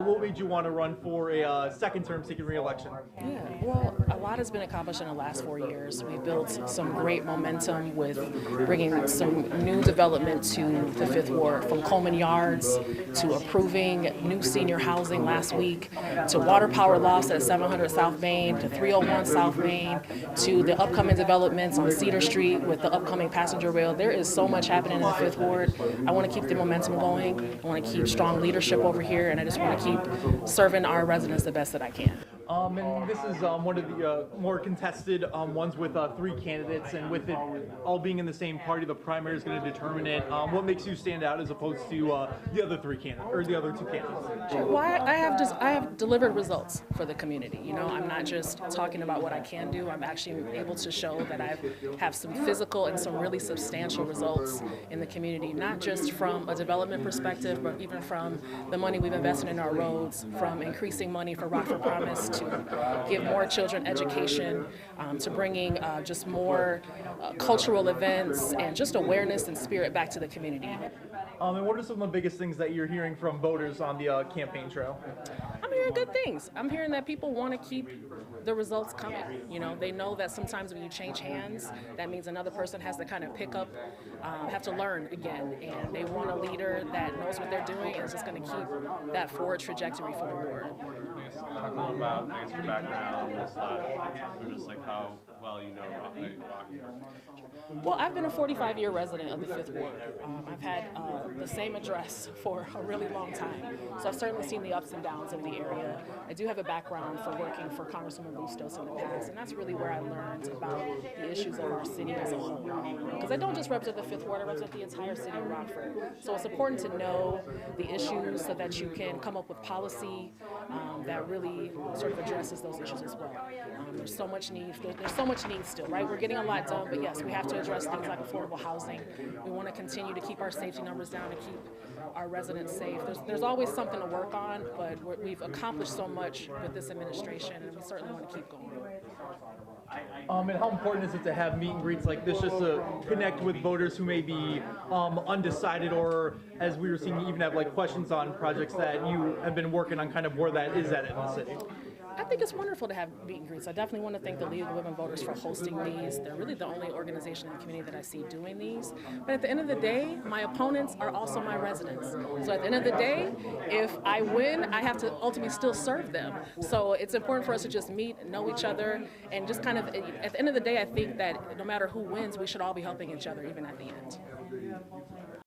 what made you want to run for a second term seeking re-election? Yeah, well, a lot has been accomplished in the last 4 years. We built some great momentum with bringing some new development to the Fifth Ward, from Coleman Yards to approving new senior housing last week, to water power loss at 700 South Main, to 301 South Main, to the upcoming developments on Cedar Street with the upcoming passenger rail. There is so much happening in the Fifth Ward. I want to keep the momentum going. I want to keep strong leadership over here, and I just want to keep serving our residents the best that I can. And this is one of the more contested ones with 3 candidates, and with it all being in the same party, the primary is going to determine it. What makes you stand out as opposed to the other 3 candidates, or the other 2 candidates? Well, I have delivered results for the community. You know, I'm not just talking about what I can do. I'm actually able to show that I have some physical and some really substantial results in the community, not just from a development perspective, but even from the money we've invested in our roads, from increasing money for Rockford Promise to give more children education, to bringing just more cultural events and just awareness and spirit back to the community. And what are some of the biggest things that you're hearing from voters on the campaign trail? I'm hearing good things. I'm hearing that people want to keep the results coming. You know, they know that sometimes when you change hands, that means another person has to kind of pick up, have to learn again. And they want a leader that knows what they're doing and is just going to keep that forward trajectory for the ward. Talk a little about, your background and stuff, or just like how well you know Rockford. Well, I've been a 45-year resident of the Fifth Ward. I've had the same address for a really long time, so I've certainly seen the ups and downs of the area. I do have a background for working for Congresswoman Bustos in the past, and that's really where I learned about the issues of our city as a whole. Because I don't just represent the Fifth Ward, I represent the entire city of Rockford. So it's important to know the issues so that you can come up with policy that really sort of addresses those issues as well. There's so much need. There's so much need still, right? We're getting a lot done, but yes, we have to address things like affordable housing. We want to continue to keep our safety numbers down and keep our residents safe. There's always something to work on, but we've accomplished so much with this administration, and we certainly want to keep going. And how important is it to have meet and greets like this just to connect with voters who may be undecided, or, as we were seeing, even have like questions on projects that you have been working on, kind of where that is at in the city? I think it's wonderful to have meet and greets. I definitely want to thank the League of Women Voters for hosting these. They're really the only organization in the community that I see doing these. But at the end of the day, my opponents are also my residents. So at the end of the day, if I win, I have to ultimately still serve them. So it's important for us to just meet, know each other, and just kind of, at the end of the day, I think that no matter who wins, we should all be helping each other, even at the end.